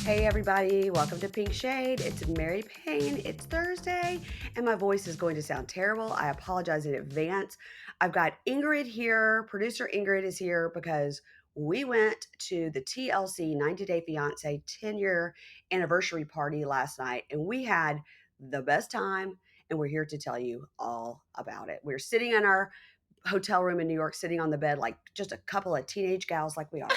Hey everybody, welcome to Pink Shade. It's Mary Payne. It's Thursday, and my voice is going to sound terrible. I apologize in advance. I've got Ingrid here. Producer Ingrid is here because we went to the TLC 90 Day Fiance 10-year anniversary party last night, and we had the best time, and we're here to tell you all about it. We're sitting in our hotel room in New York, sitting on the bed like just a couple of teenage gals like we are.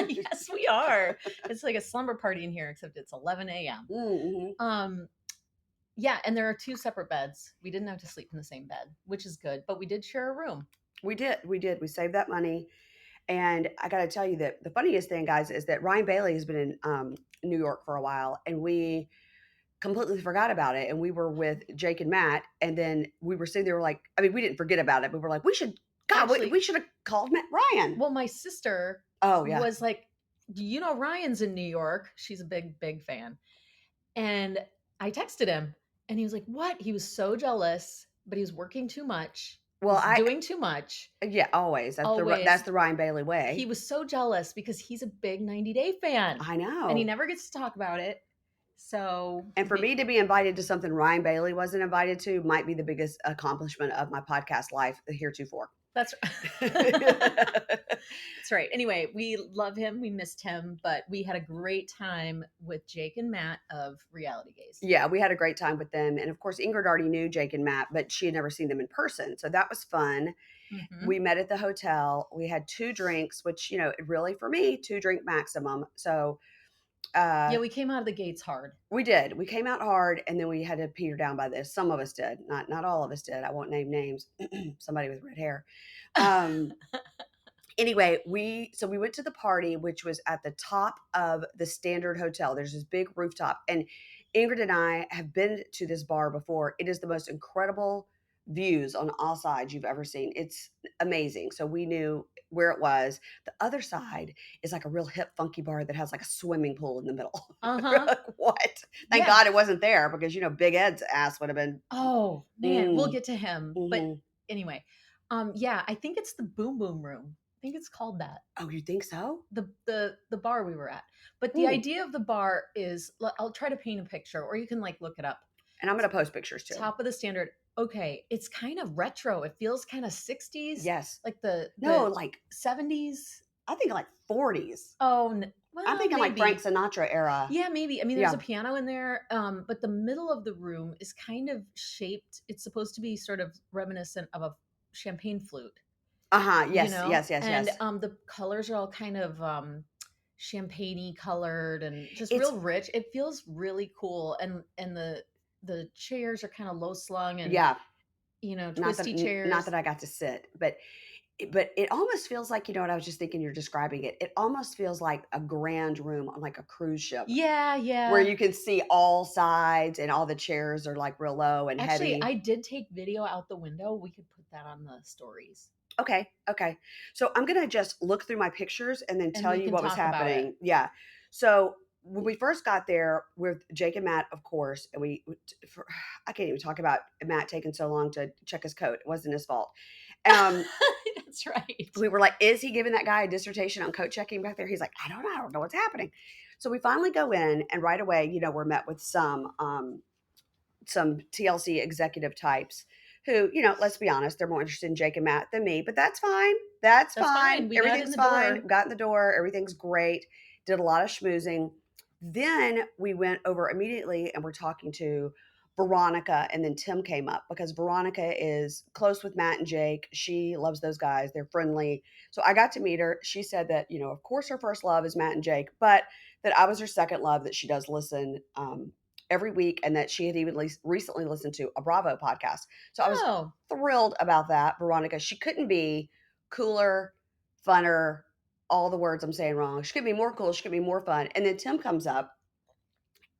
Yes, we are. It's like a slumber party in here, except it's 11 a.m. Mm-hmm. Yeah, and there are two separate beds. We didn't have to sleep in the same bed, which is good, but we did share a room. We did. We did. We saved that money. And I got to tell you that the funniest thing, guys, is that Ryan Bailey has been in New York for a while, and we completely forgot about it. And we were with Jake and Matt, and then we were sitting there like, I mean, we didn't forget about it, but we're like, we should have called Matt Ryan. Well, my sister Oh, yeah. was like, Ryan's in New York. She's a big, big fan. And I texted him, and he was like, what? He was so jealous, but he was working too much. Well, He's doing too much. yeah, always. That's Always. the Ryan Bailey way. He was so jealous because he's a big 90 Day fan. I know. And he never gets to talk about it. So, and for me to be invited to something Ryan Bailey wasn't invited to might be the biggest accomplishment of my podcast life heretofore. That's that's right. Anyway, we love him. We missed him, but we had a great time with Jake and Matt of Reality Gaze. Yeah, we had a great time with them. And of course, Ingrid already knew Jake and Matt, but she had never seen them in person. So that was fun. Mm-hmm. We met at the hotel. We had 2 drinks, which, really for me, 2-drink maximum. So yeah, we came out of the gates hard. We did. We came out hard, and then we had to peter down by this. Some of us did. Not all of us did. I won't name names. Somebody with red hair. Anyway, we went to the party, which was at the top of the Standard Hotel. There's this big rooftop, and Ingrid and I have been to this bar before. It is the most incredible views on all sides you've ever seen. It's amazing. So we knew where it was. The other side is like a real hip, funky bar that has like a swimming pool in the middle. Uh-huh. Like, what? Thank God it wasn't there, because Big Ed's ass would have been. Oh man, we'll get to him. Mm-hmm. But anyway, yeah, I think it's the Boom Boom Room. I think it's called that. Oh, you think so? The bar we were at. But the idea of the bar is, I'll try to paint a picture, or you can like look it up. And I'm going to post pictures too. Top of the Standard. Okay, it's kind of retro. It feels kind of 60s. Yes. Like like 70s. I think like 40s. Oh, well, I'm thinking like Frank Sinatra era. Yeah, maybe. I mean, there's a piano in there, but the middle of the room is kind of shaped. It's supposed to be sort of reminiscent of a champagne flute. Uh-huh. Yes, yes. And the colors are all kind of champagne-y colored and just real rich. It feels really cool. And the chairs are kind of low slung and twisty chairs. Not that I got to sit, but it almost feels like, what I was just thinking, you're describing it. It almost feels like a grand room on like a cruise ship. Yeah, yeah. Where you can see all sides and all the chairs are like real low and heavy. Actually, I did take video out the window. We could put that on the stories. Okay. So I'm going to just look through my pictures and then tell you what was happening. Yeah. So when we first got there with Jake and Matt, of course, and I can't even talk about Matt taking so long to check his coat. It wasn't his fault. That's right. We were like, is he giving that guy a dissertation on coat checking back there? He's like, I don't know what's happening. So we finally go in, and right away, we're met with some TLC executive types who, let's be honest, they're more interested in Jake and Matt than me, but that's fine. That's fine. Everything's fine. Got in the door. Everything's great. Did a lot of schmoozing. Then we went over immediately and we're talking to Veronica, and then Tim came up because Veronica is close with Matt and Jake. She loves those guys. They're friendly. So I got to meet her. She said that, of course her first love is Matt and Jake, but that I was her second love, that she does listen every week, and that she had even recently listened to a Bravo podcast. So I was thrilled about that. Veronica, she couldn't be cooler, funner, all the words I'm saying wrong. She could be more cool. She could be more fun. And then Tim comes up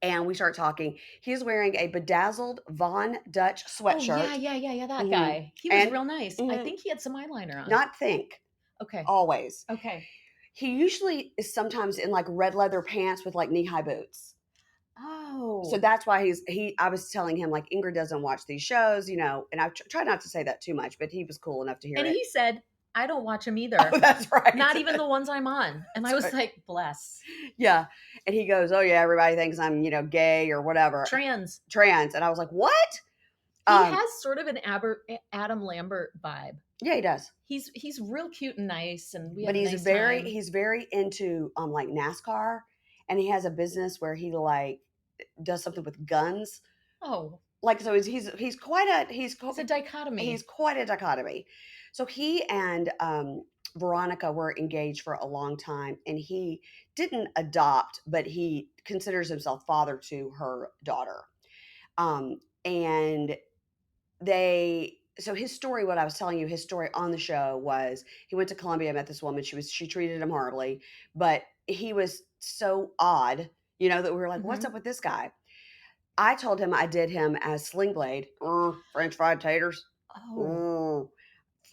and we start talking. He's wearing a bedazzled Von Dutch sweatshirt. Oh, yeah. That guy. He was real nice. I think he had some eyeliner on. Not think. Okay. Always. Okay. He usually is sometimes in like red leather pants with like knee-high boots. Oh. So that's why I was telling him, like, Ingrid doesn't watch these shows, and I try not to say that too much, but he was cool enough to hear it. And he said, I don't watch them either. Oh, that's right. Not even the ones I'm on. And I was like, bless. Yeah. And he goes, "Oh yeah, everybody thinks I'm, gay or whatever, Trans." trans." And I was like, "What?" He has sort of an Adam Lambert vibe. Yeah, he does. He's real cute and nice, and we But have a nice time. he's very into like NASCAR, and he has a business where he like does something with guns. Oh, Like, so he's quite a it's a dichotomy. he's quite a dichotomy. So he and Veronica were engaged for a long time, and he didn't adopt, but he considers himself father to her daughter. And they so his story, what I was telling you, his story on the show was he went to Colombia, met this woman. She treated him horribly, but he was so odd, that we were like, what's Mm-hmm. up with this guy? I told him I did him as Sling Blade, French fried taters, Oh,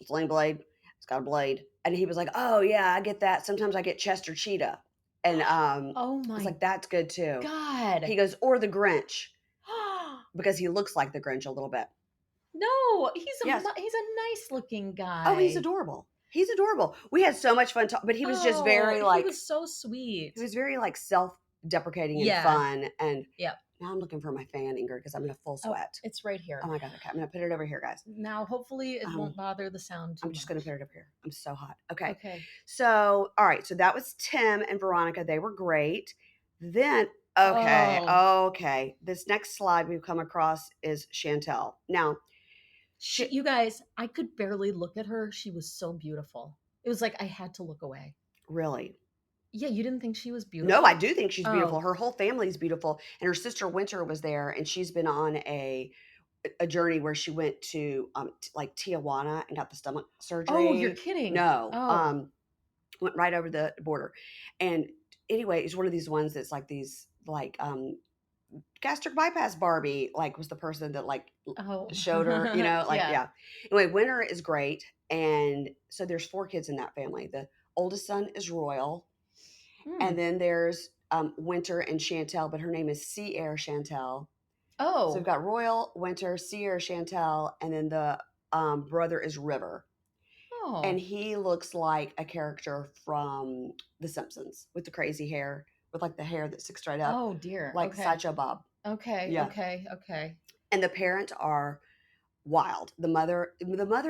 Sling Blade. It's got a blade, and he was like, "Oh yeah, I get that. Sometimes I get Chester Cheetah," and oh I was my like, "That's good too." God. He goes, "Or the Grinch," because he looks like the Grinch a little bit. No, Yes. he's a nice looking Oh, he's guy. adorable. He's adorable. We had so much fun, but he was just Oh, very he like was so sweet. he was very like self-deprecating and Yeah. fun. And Yep. now I'm looking for my fan, Ingrid, because I'm in a full Oh, sweat. it's right Oh here. my god! Okay, I'm gonna put it over here, guys. Now, hopefully, it Um, won't bother the sound too I'm just gonna much. put it up here. I'm so hot. Okay. Okay. So, all right. So that was Tim and Veronica. They were great. Then, okay, Oh, okay. This next slide we've come across is Chantel. Now, you guys, I could barely look at her. She was so beautiful. It was like I had to look away. really, Yeah, you didn't think she was no, I beautiful? do think she's beautiful. Oh, Her whole family is beautiful, and her sister Winter was there, and she's been on a journey where she went to like Tijuana and got the stomach oh, you're surgery. kidding. No, Oh, went right over the border, and anyway, it's one of these ones that's like these like gastric bypass Barbie, like, was the person that, like, oh, showed her, like, yeah. yeah. Anyway, Winter is great, and so there's 4 kids in that family. The oldest son is Royal, Hmm. and then there's, Winter and Chantel, but her name is Sierra Chantel. So we've Oh, got Royal, Winter, Sierra Chantel, and then the, brother is River, and oh, he looks like a character from The Simpsons with the crazy hair, with, like, the hair that sticks straight up, oh dear. like Okay, Sideshow Bob. okay, Yeah. okay, okay. And the parents are wild. The mother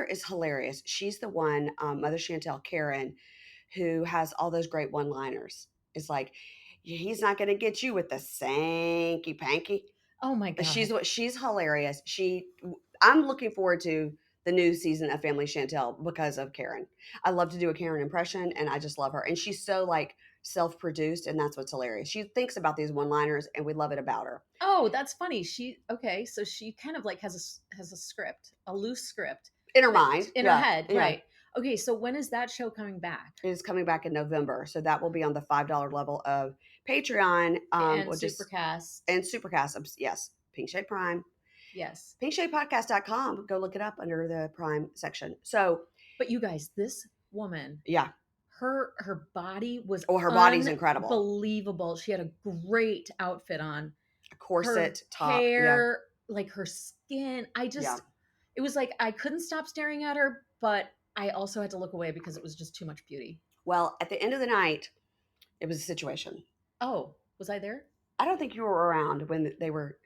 is hilarious. She's the one, Mother Chantel Karen, who has all those great one-liners. It's like, he's not going to get you with the sanky panky. Oh my God. She's hilarious. I'm looking forward to the new season of Family Chantel because of Karen. I love to do a Karen impression, and I just love her. And she's so like self-produced, and that's what's hilarious. She thinks about these one-liners, and we love it about her. Oh, that's funny. Okay, so she kind of like has a script, a loose script In her that mind, in her yeah, head, yeah. right? Okay, so when is that show coming back? It is coming back in November, so that will be on the $5 level of Patreon. And We'll just Supercast. and Supercast, yes, Pink Shade Prime, Yes. pinkshadepodcast.com. Go look it up under the Prime section. So But you guys, this woman, yeah, her body was well, her body's incredible. unbelievable. She had a great outfit on. A Her corset top, yeah, hair, like her skin. yeah. It was like I couldn't stop staring at her, but I also had to look away because it was just too much beauty. Well, at the end of the night, it was a situation. Oh, was I there? I don't think you were around when they were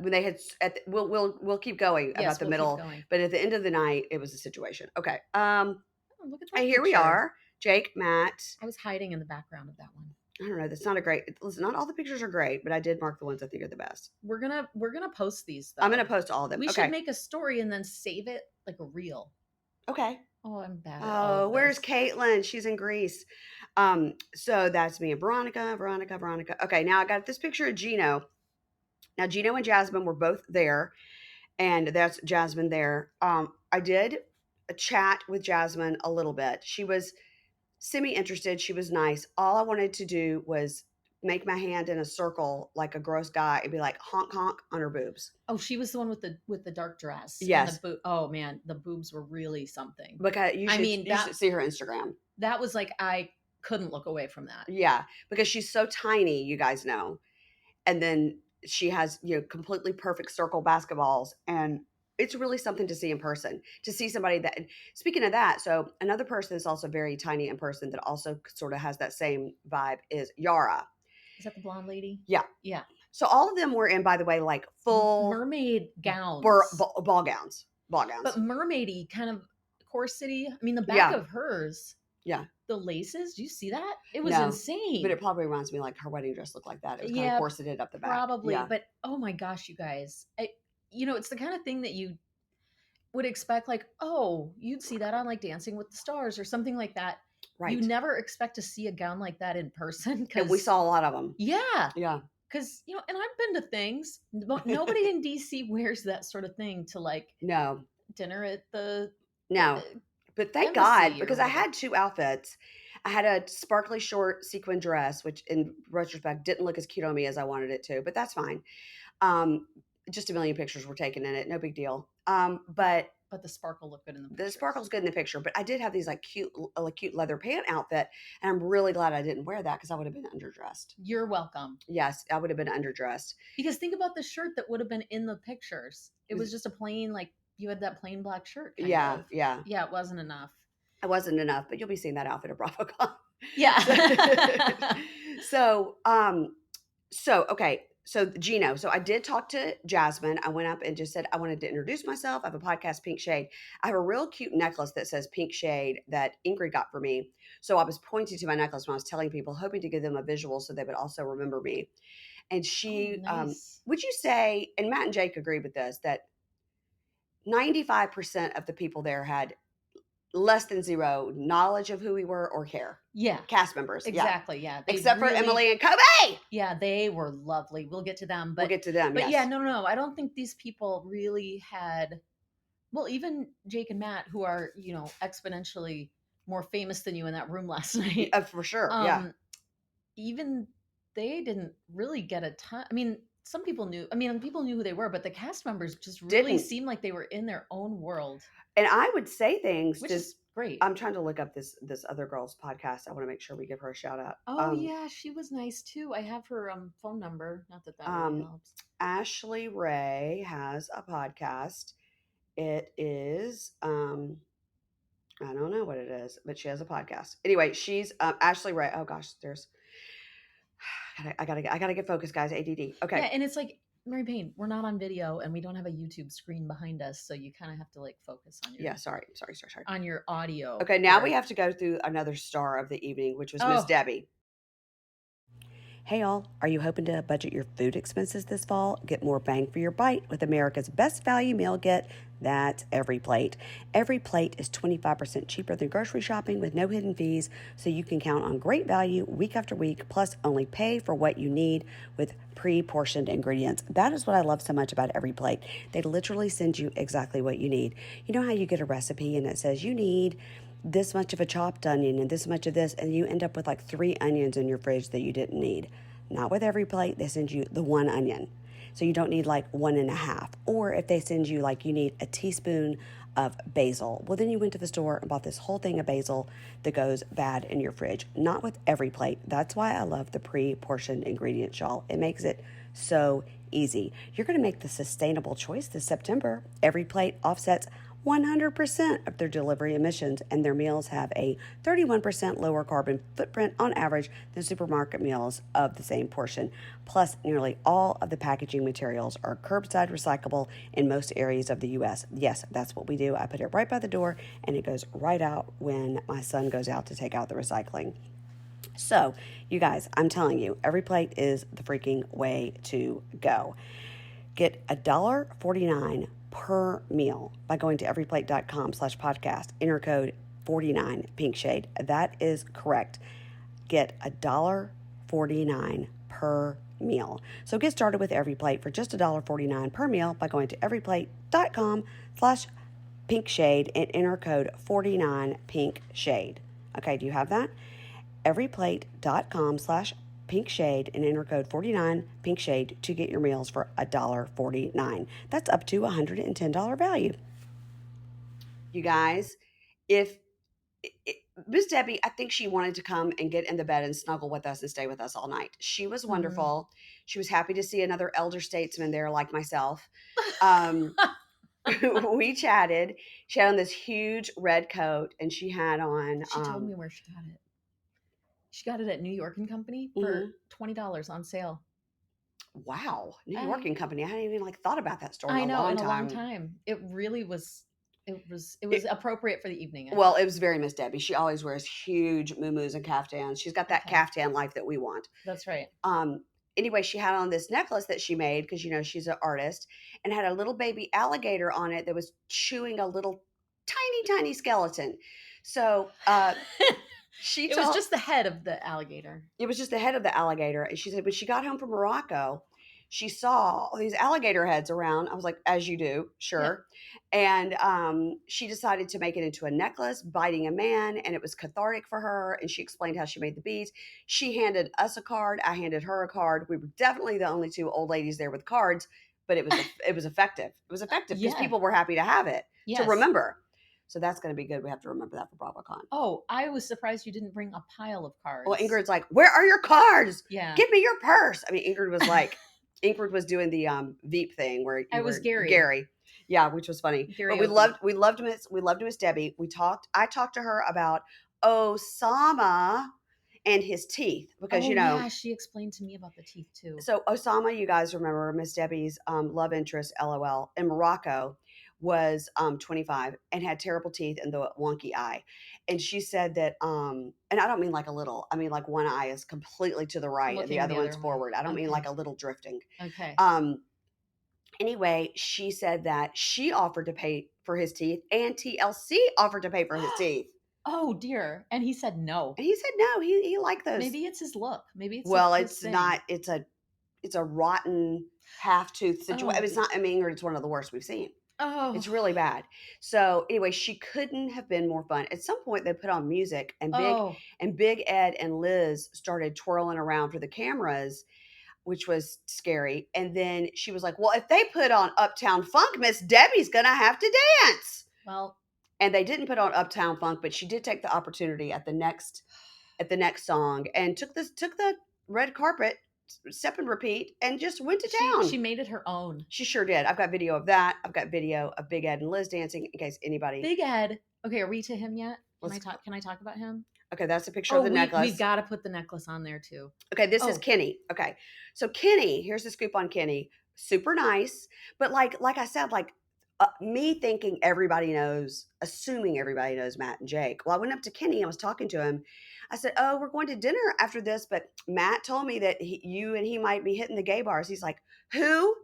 when they had we'll keep going about Yes, the we'll keep middle, going. but at the end of the night, it was a situation. Okay. Oh, look at And that here we picture. are, Jake, Matt. I was hiding in the background of that one. I don't know. That's not a great. Listen, not all the pictures are great, but I did mark the ones I think are the best. We're gonna post these I'm gonna though. post all of them. We should Okay. make a story and then save it like a reel. Okay. Oh, I'm bad at all Oh, of where's this. Caitlin? She's in Greece. So that's me and Veronica. Okay, now I got this picture of Gino. Now Gino and Jasmine were both there, and that's Jasmine there. I did a chat with Jasmine a little bit. She was semi interested. She was nice. All I wanted to do was make my hand in a circle like a gross guy and be like honk honk on her boobs. Oh, she was the one with the dark dress and the Yes, boob. Oh man, the boobs were really something. because I mean you should see her Instagram. that was like I couldn't look away from that. Yeah, because she's so tiny, you guys know. And then she has, completely perfect circle basketballs, and it's really something to see in person. To see somebody that, speaking of that, so another person that's also very tiny in person that also sort of has that same vibe is Yara. Is that the blonde lady? Yeah. Yeah. So all of them were in, by the way, like full mermaid gowns. Ball gowns. But mermaidy kind of corsety. I mean, the back Yeah. of hers. Yeah. The laces, do you see that? It was insane. But it probably reminds me like her wedding dress looked like that. It was kind of corseted up the back. Probably. Yeah. But oh my gosh, you guys. It's the kind of thing that you would expect, like, oh, you'd see that on like Dancing with the Stars or something like that. Right. You never expect to see a gown like that in person. And we saw a lot of them. Yeah. Yeah. Because, and I've been to things, but nobody in DC wears that sort of thing to like dinner at the but thank God, because I had 2 outfits. I had a sparkly short sequin dress, which in retrospect didn't look as cute on me as I wanted it to, but that's fine. Just a million pictures were taken in it, no big deal. But the sparkle looked good in the picture. The sparkle's good in the picture, but I did have these like cute leather pant outfit, and I'm really glad I didn't wear that because I would have been underdressed. You're welcome. Yes, I would have been underdressed. Because think about the shirt that would have been in the pictures. It was just a plain, like, you had that plain black shirt. Yeah. Yeah, it wasn't enough. It wasn't enough, but you'll be seeing that outfit at BravoCon. Yeah. So, okay. So Gino, so I did talk to Jasmine. I went up and just said, I wanted to introduce myself. I have a podcast, Pink Shade. I have a real cute necklace that says Pink Shade that Ingrid got for me. So I was pointing to my necklace when I was telling people, hoping to give them a visual so they would also remember me. And she, nice. Would you say, and Matt and Jake agree with this, that 95% of the people there had less than zero knowledge of who we were or care. Yeah. Cast members. Exactly. Yeah. Except for Emily and Kobe. Yeah. They were lovely. We'll get to them. We'll get to them. But yeah, no. I don't think these people really had, well, even Jake and Matt, who are, exponentially more famous than you in that room last night. For sure. Yeah. Even they didn't really get a ton. I mean, some people knew. I mean, people knew who they were, but the cast members just really seemed like they were in their own world. And I would say things, which is great. I'm trying to look up this other girl's podcast. I want to make sure we give her a shout out. Oh yeah, she was nice too. I have her phone number. Not that really helps. Ashley Ray has a podcast. It is I don't know what it is, but she has a podcast. Anyway, she's Ashley Ray. Oh gosh, I gotta get focused, guys. ADD. Okay. Yeah, and it's like, Mary Payne, we're not on video and we don't have a YouTube screen behind us, so you kind of have to like focus on your sorry on your audio. Okay, now we have to go through another star of the evening, which was Miss Debbie. Hey all, are you hoping to budget your food expenses this fall? Get more bang for your bite with America's best value meal kit. That's Every Plate. Every Plate is 25% cheaper than grocery shopping with no hidden fees, so you can count on great value week after week, plus only pay for what you need with pre-portioned ingredients. That is what I love so much about Every Plate. They literally send you exactly what you need. You know how you get a recipe and it says you need this much of a chopped onion and this much of this, and you end up with like 3 onions in your fridge that you didn't need. Not with Every Plate. They send you the 1 onion. So you don't need like 1.5. Or if they send you like you need a teaspoon of basil, well then you went to the store and bought this whole thing of basil that goes bad in your fridge. Not with Every Plate. That's why I love the pre-portioned ingredients, y'all. It makes it so easy. You're going to make the sustainable choice this September. Every Plate offsets 100% of their delivery emissions, and their meals have a 31% lower carbon footprint on average than supermarket meals of the same portion. Plus, nearly all of the packaging materials are curbside recyclable in most areas of the U.S. Yes, that's what we do. I put it right by the door, and it goes right out when my son goes out to take out the recycling. So, you guys, I'm telling you, Every Plate is the freaking way to go. Get $1.49 per meal by going to everyplate.com/podcast. Enter code 49 pinkshade. That is correct. Get $1.49 per meal. So get started with Every Plate for just $1.49 per meal by going to everyplate.com/pinkshade and enter code 49 pinkshade. Okay, do you have that? everyplate.com/pinkshade and enter code 49 pinkshade to get your meals for $1.49. That's up to $110 value. You guys, if Miss Debbie, I think she wanted to come and get in the bed and snuggle with us and stay with us all night. She was wonderful. She was happy to see another elder statesman there like myself. We chatted. She had on this huge red coat and she had on. She told me where she got it. She got it at New York and Company for Mhm. $20 on sale. Wow, New York I and Company. I hadn't even like thought about that store in I a know, long in a long time. time. It really was. It was It, appropriate for the evening, I well, thought. it was very Miss Debbie. She always wears huge muumuus and caftans. She's got that Okay, caftan life that we want. that's right. Um, anyway, she had on this necklace that she made because she's an artist, and had a little baby alligator on it that was chewing a little tiny skeleton. So she It was told just the head of the alligator. it was just the head of the alligator. And she said, when she got home from Morocco, she saw all these alligator heads around. I was like, as you do, Yeah. sure. And she decided to make it into a necklace, biting a man, and it was cathartic for her. And she explained how she made the beads. She handed us a card. I handed her a card. We were definitely the only two old ladies there with cards, but it was effective. It was effective because Yeah. people were happy to have it to Yes. remember. So that's going to be good. We have to remember that for BravoCon. Oh, I was surprised you didn't bring a pile of Well, cards. Ingrid's like, "Where are your cards? Yeah. Give me your purse." I mean, Ingrid was doing the Veep thing where I you was were Gary. Gary. Yeah, which was funny. But Gary Obi. we loved Miss Debbie. I talked to her about Osama and his teeth because Oh yeah, she explained to me about the teeth too. so Osama, you guys remember Miss Debbie's love interest, LOL, in Morocco, was 25 and had terrible teeth and the wonky eye. And she said that, and I don't mean like a little, I mean like one eye is completely to the right and the Looking other the one's other way. forward. I don't mean like Okay. a little drifting. Okay. Um, anyway, she said that she offered to pay for his teeth and TLC offered to pay for his teeth. Oh dear. And he said no. And he said no, he liked those. Maybe it's his look. Maybe it's Well, his it's thing. not, it's a rotten half tooth situation. Oh. It's not. I mean, it's one of the worst we've seen. Oh. It's really bad. So anyway, she couldn't have been more fun. At some point, they put on music, and Oh. Big Ed and Liz started twirling around for the cameras, which was scary. And then she was like, "Well, if they put on Uptown Funk, Miss Debbie's gonna have to dance." Well. And they didn't put on Uptown Funk, but she did take the opportunity at the next song and took the red carpet, step and repeat, and just went to She town. made it her own. She sure did. I've got video of that. I've got video of Big Ed and Liz dancing in case anybody. Big Ed. Okay, are we to him yet? Let's, Can I talk about him? okay, that's a picture of Oh, the we've necklace. got to put the necklace on there too. Okay, this is Oh. Kenny. Okay, so Kenny, here's the scoop on Kenny. Super nice, but like I said, like me thinking everybody knows, assuming everybody knows Matt and Jake. Well, I went up to Kenny. I was talking to him. I said, "Oh, we're going to dinner after this, but Matt told me that you and he might be hitting the gay bars." He's like, "Who?"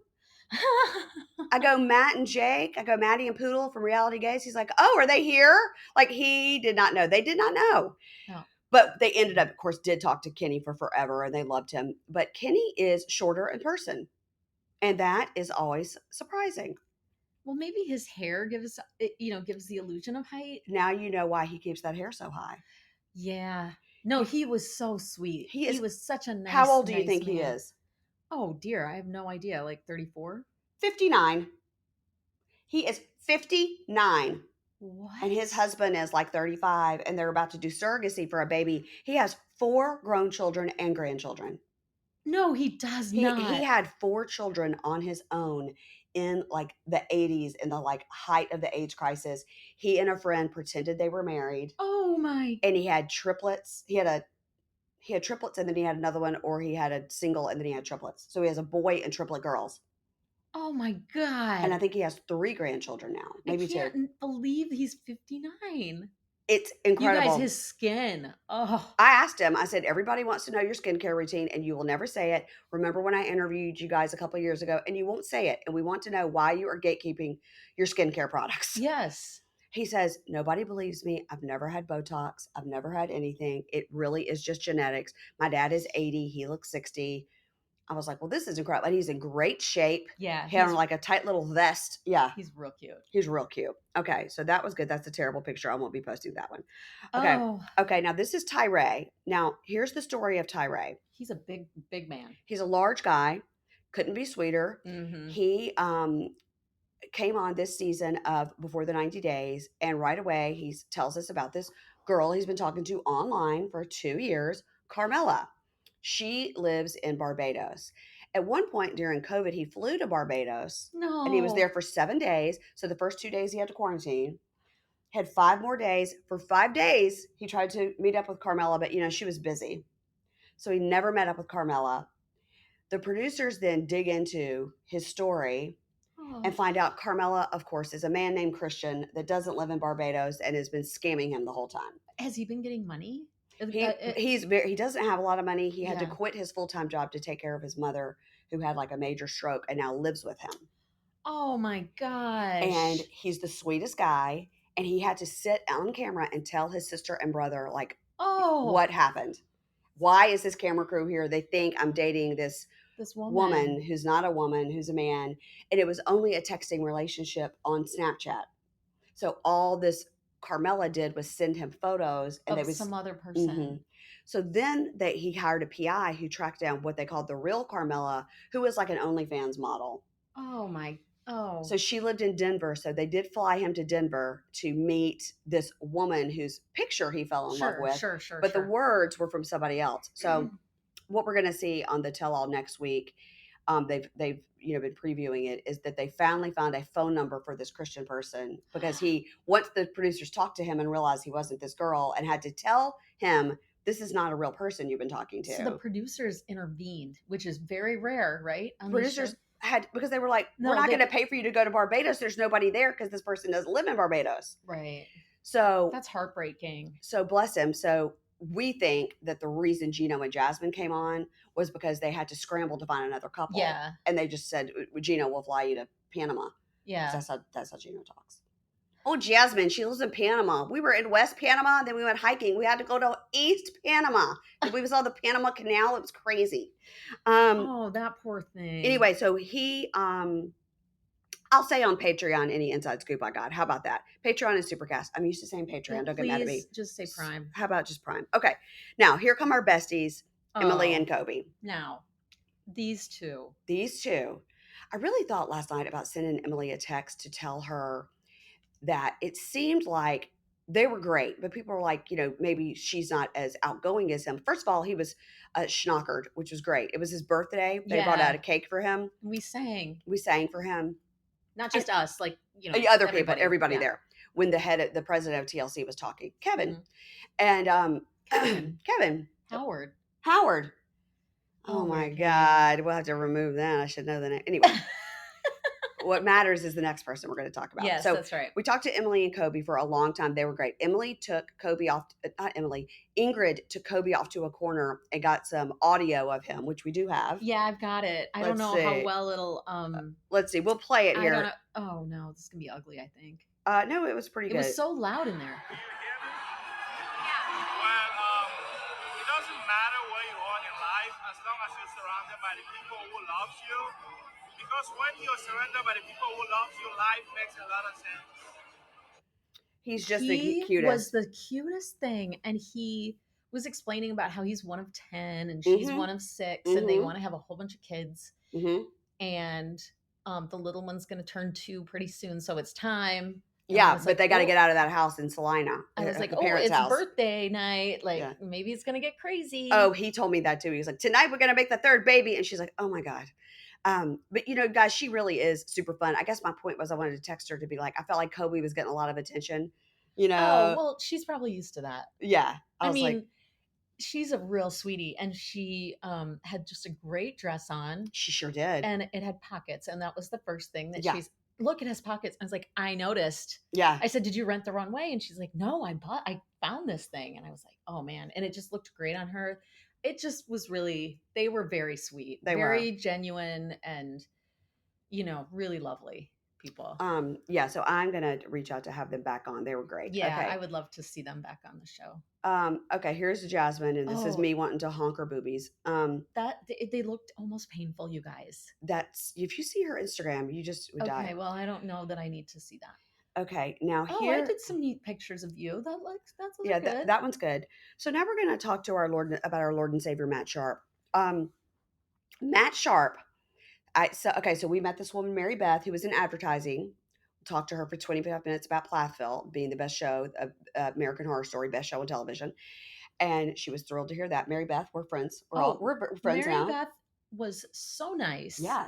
I go, "Matt and Jake." I go, "Maddie and Poodle from Reality Gaze." He's like, "Oh, are they here?" Like he did not know. They did not know. Oh. But they ended up, of course, did talk to Kenny for forever and they loved him. But Kenny is shorter in person. And that is always surprising. Well, maybe his hair gives gives the illusion of height. Now you know why he keeps that hair so high. Yeah. No, he was so sweet. He was such a How nice, old do you nice think he man. is? Oh dear, I have no idea. Like 34? 59. He is 59. What? And his husband is like 35 and they're about to do surrogacy for a baby. He has 4 grown children and grandchildren. No, he does He not. had 4 children on his own in like the 80s, in the like height of the AIDS crisis. He and a friend pretended they were married. Oh my. And he had triplets. He had triplets and then he had another one, or he had a single and then he had triplets. So he has a boy and triplet girls. Oh my And I god. think he has 3 grandchildren now, I maybe 2. can't believe he's 59. It's You guys, incredible. his skin. Oh. I asked him, I said, "Everybody wants to know your skincare routine and you will never say it. Remember when I interviewed you guys a couple of years ago and you won't say it. And we want to know why you are gatekeeping your skincare products." Yes. He says, "Nobody believes me. I've never had Botox. I've never had anything. It really is just genetics. My dad is 80. He looks 60. I was like, "Well, this is incredible." And he's in great shape. Yeah, He had on like a tight little vest. Yeah. he's real cute. He's real cute. Okay, so that was good. That's a terrible picture. I won't be posting that one. Okay. Oh, Okay, now this is Tyree. Now, here's the story of Tyree. he's a big man. He's a large guy, couldn't be sweeter. Mm-hmm. He came on this season of Before the 90 Days, and right away he tells us about this girl he's been talking to online for 2 years, Carmela. She lives in Barbados. At one point during COVID, he flew to Barbados and he was No. there for 7 days. So the first 2 days he had to quarantine. had 5 more days. For 5 days, he tried to meet up with Carmela, but, she was busy. So he never met up with Carmela. The producers then dig into his story and find out Carmela, of course, is a man named Christian that doesn't live in Barbados and has been scamming him the whole time. Has he been getting money? He doesn't have a lot of money. He had to quit his full-time job to take care of his mother, who had like a major stroke and now lives with him. Oh my gosh. And he's the sweetest guy. And he had to sit on camera and tell his sister and brother, like, what happened? Why is this camera crew here? They think I'm dating this woman who's not a woman, who's a man. And it was only a texting relationship on Snapchat. So all this Carmela did was send him photos and of some other person. Mm-hmm. So then he hired a PI who tracked down what they called the real Carmela, who was like an OnlyFans model. So she lived in Denver. So they did fly him to Denver to meet this woman whose picture he fell in love with. But the words were from somebody else. So what we're going to see on the tell all next week, they've been previewing it, is that they finally found a phone number for this Christian person, because once the producers talked to him and realized he wasn't this girl and had to tell him, this is not a real person you've been talking to. So the producers intervened, which is very rare, right? Producers because they were like, we're not going to pay for you to go to Barbados. There's nobody there because this person doesn't live in Barbados. Right. So that's heartbreaking. So bless him. So we think that the reason Gino and Jasmine came on was because they had to scramble to find another couple. Yeah. And they just said, Gino will fly you to Panama. Yeah. That's how Gino talks. Oh, Jasmine, she lives in Panama. We were in West Panama, then we went hiking. We had to go to East Panama. We saw the Panama Canal. It was crazy. That poor thing. Anyway, so I'll say on Patreon any inside scoop I got. How about that? Patreon is Supercast. I'm used to saying Patreon. Yeah, don't get mad at me. Just say Prime. How about just Prime? Okay. Now, here come our besties, Emily and Kobe. Now, these two. I really thought last night about sending Emily a text to tell her that it seemed like they were great, but people were like, maybe she's not as outgoing as him. First of all, he was schnockered, which was great. It was his birthday. They brought out a cake for him. We sang for him. Not just us, like, other people, everybody there. When the president of TLC was talking, Kevin. Mm-hmm. And Kevin. Howard. Oh my God. We'll have to remove that. I should know the name. Anyway. What matters is the next person we're going to talk about. Yes, so that's right. We talked to Emily and Kobe for a long time. They were great. Ingrid took Kobe off to a corner and got some audio of him, which we do have. Yeah, I've got it. I don't know how well it'll. Let's see. We'll play it here. I don't know. Oh no, this is gonna be ugly. I think. No, it was pretty good. It was so loud in there. It doesn't matter where you are in life as long as you're surrounded by the people who love you. Because when you're surrounded by the people who love you, life makes a lot of sense. He's just the cutest. He was the cutest thing. And he was explaining about how he's one of 10 and she's one of 6 and they want to have a whole bunch of kids. And the little one's going to turn 2 pretty soon. So it's time. Yeah, but they got to get out of that house in Salina. I was like, it's house. Birthday night. Like, maybe it's going to get crazy. Oh, he told me that too. He was like, tonight we're going to make the 3rd baby. And she's like, oh my God. But guys, she really is super fun. I guess my point was I wanted to text her to be like, I felt like Kobe was getting a lot of attention, Oh, well, she's probably used to that. Yeah. I mean, she's a real sweetie and she had just a great dress on. She sure did. And it had pockets. And that was the first thing that look, it has pockets. I was like, I noticed. Yeah. I said, did you rent the wrong way? And she's like, no, I found this thing. And I was like, oh man. And it just looked great on her. It just was they were very sweet. They were very genuine and, really lovely people. Yeah. So I'm going to reach out to have them back on. They were great. Yeah. Okay. I would love to see them back on the show. Okay. Here's Jasmine. And this is me wanting to honk her boobies. They looked almost painful, you guys. If you see her Instagram, you just would die. Okay. Well, I don't know that I need to see that. Okay, now here. I did some neat pictures of you. That's good. That one's good. So now we're going to talk to our Lord and Savior Matt Sharp. Matt Sharp. So we met this woman, Mary Beth, who was in advertising. We talked to her for 25 minutes about Plathville being the best show of American Horror Story, best show on television, and she was thrilled to hear that. Mary Beth, we're friends. We're friends now. Mary Beth was so nice. Yeah.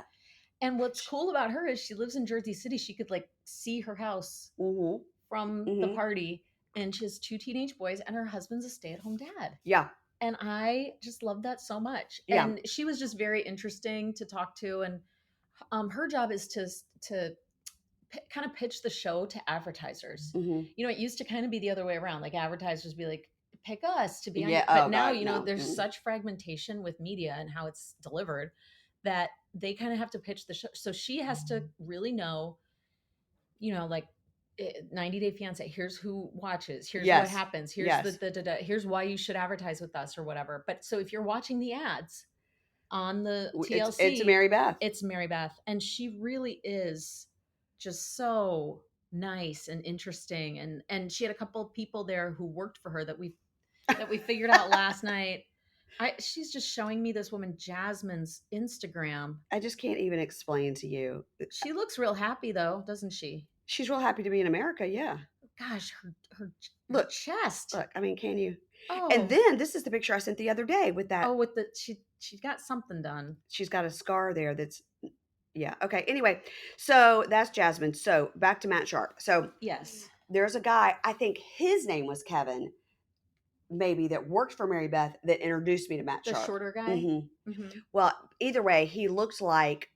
And what's cool about her is she lives in Jersey City. She could see her house from the party, and she has 2 teenage boys, and her husband's a stay-at-home dad. Yeah. And I just love that so much. Yeah. And she was just very interesting to talk to. And her job is to kind of pitch the show to advertisers. You know, it used to kind of be the other way around. Like advertisers be like, pick us to be on. But now, you know, there's such fragmentation with media and how it's delivered that they kind of have to pitch the show. So she has to really know, you know, like 90 Day Fiance, here's who watches, here's what happens, here's here's why you should advertise with us or whatever. But so if you're watching the ads on the TLC, it's Mary Beth. It's Mary Beth. And she really is just so nice and interesting. And she had a couple of people there who worked for her that we figured out last night. She's just showing me this woman, Jasmine's Instagram. I just can't even explain to you. She looks real happy though, doesn't she? She's real happy to be in America. Yeah. Gosh, her chest. Look, I mean, can you? Oh. And then this is the picture I sent the other day with that. Oh, with the she's got something done. She's got a scar there that's, yeah. Okay. Anyway, so that's Jasmine. So back to Matt Sharp. So yes, there's a guy, I think his name was Kevin, maybe, that worked for Mary Beth that introduced me to Matt Sharp. The shorter guy? Well, either way, he looked like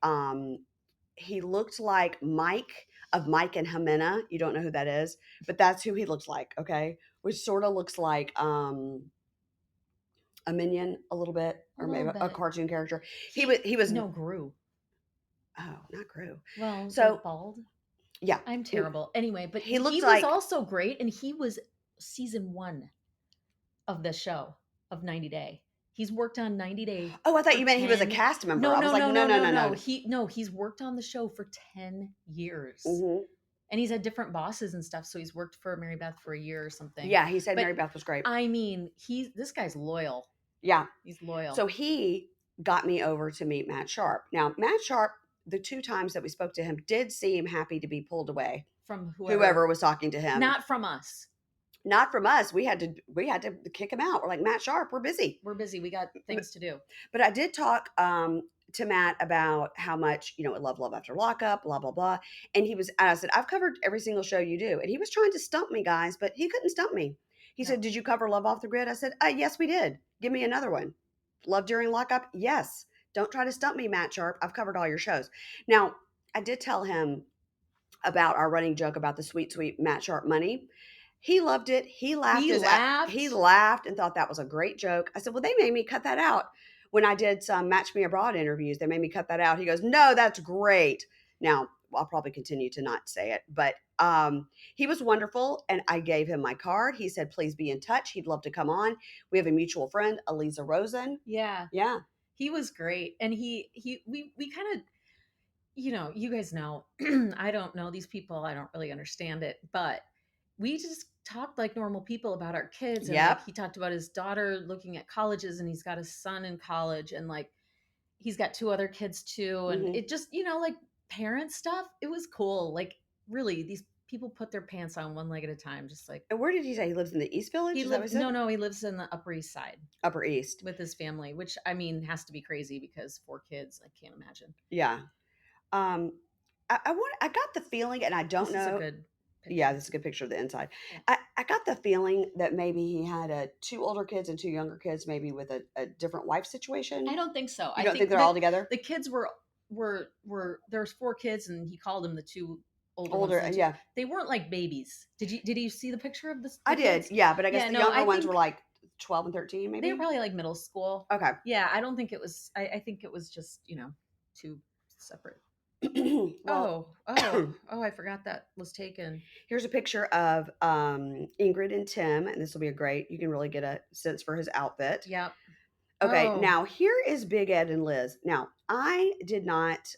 Mike of Mike and Jimena. You don't know who that is, but that's who he looks like. Okay. Which sort of looks like, a minion a little bit, or maybe a cartoon character. He was no Gru. Oh, not Gru. Well, so bald. Yeah. I'm terrible. Anyway, but he was also great. And he was season 1 of the show of 90 Day. He's worked on 90 Day. Oh, I thought you meant he was a cast member. I was like, no. He's worked on the show for 10 years. And he's had different bosses and stuff. So he's worked for Mary Beth for a year or something. Yeah, he said Mary Beth was great. I mean, this guy's loyal. Yeah. He's loyal. So he got me over to meet Matt Sharp. Now, Matt Sharp, the 2 times that we spoke to him, did seem happy to be pulled away from whoever was talking to him. Not from us. Not from us. We had to kick him out. We're like, Matt Sharp, we're busy. We got things to do. But I did talk to Matt about how much, you know, Love After Lockup, blah, blah, blah. And I said, I've covered every single show you do. And he was trying to stump me, guys, but he couldn't stump me. He said, did you cover Love Off the Grid? I said, yes, we did. Give me another one. Love During Lockup? Yes. Don't try to stump me, Matt Sharp. I've covered all your shows. Now, I did tell him about our running joke about the sweet, sweet Matt Sharp money. He loved it. He laughed. He laughed and thought that was a great joke. I said, well, they made me cut that out. When I did some Match Me Abroad interviews, they made me cut that out. He goes, no, that's great. Now, I'll probably continue to not say it, but he was wonderful. And I gave him my card. He said, please be in touch. He'd love to come on. We have a mutual friend, Eliza Rosen. Yeah. Yeah. He was great. And we kind of, you know, you guys know, I don't know these people. I don't really understand it, but we just talked like normal people about our kids. And like, he talked about his daughter looking at colleges, and he's got a son in college, and like, he's got 2 other kids too. And it just, you know, like parent stuff. It was cool. Like really, these people put their pants on one leg at a time. Just like. And where did he say he lives in the East Village? No, he lives in the Upper East Side. Upper East. With his family, which I mean, has to be crazy because 4 kids. I can't imagine. Yeah. I got the feeling, and I don't know. This is a good picture. Yeah, this is a good picture of the inside. Yeah. I got the feeling that maybe he had 2 older kids and 2 younger kids, maybe with a different life situation. I don't think so. I don't think they're all together? The kids were there's 4 kids, and he called them the 2 older ones. Yeah. They weren't like babies. Did you see the picture of this? I did, yeah, but I guess the younger ones were like 12 and 13, maybe? They were probably like middle school. Okay. Yeah, I don't think it was, I think it was just, you know, 2 separate. Well, I forgot that was taken. Here's a picture of Ingrid and Tim, and this will be you can really get a sense for his outfit. Yep. Okay, now here is Big Ed and Liz. Now, I did not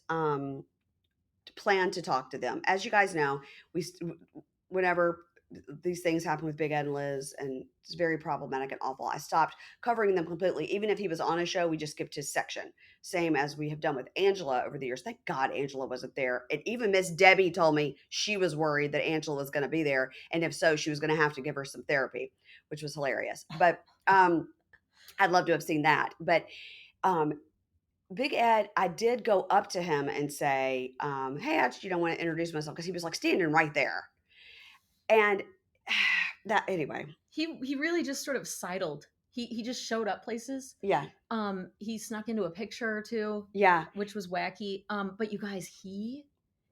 plan to talk to them. As you guys know, whenever these things happen with Big Ed and Liz, and it's very problematic and awful, I stopped covering them completely. Even if he was on a show, we just skipped his section. Same as we have done with Angela over the years. Thank God Angela wasn't there. And even Miss Debbie told me she was worried that Angela was going to be there. And if so, she was going to have to give her some therapy, which was hilarious. But I'd love to have seen that. But Big Ed, I did go up to him and say, hey, I just want to introduce myself, because he was like standing right there. And that anyway. He really just sort of sidled. He just showed up places. Yeah. He snuck into a picture or two. Yeah. Which was wacky. But you guys, he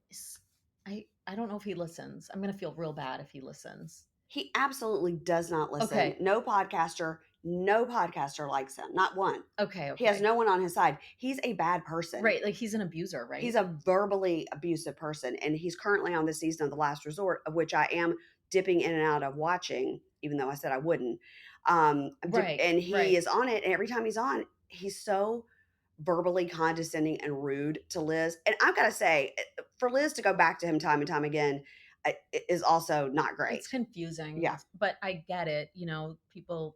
is I don't know if he listens. I'm gonna feel real bad if he listens. He absolutely does not listen. Okay. No podcaster likes him. Not one. Okay. He has no one on his side. He's a bad person. Right. Like he's an abuser, right? He's a verbally abusive person. And he's currently on the season of The Last Resort, of which I am dipping in and out of watching, even though I said I wouldn't. Right. And he is on it. And every time he's on, he's so verbally condescending and rude to Liz. And I've got to say, for Liz to go back to him time and time again is also not great. It's confusing. Yeah. But I get it. You know, people.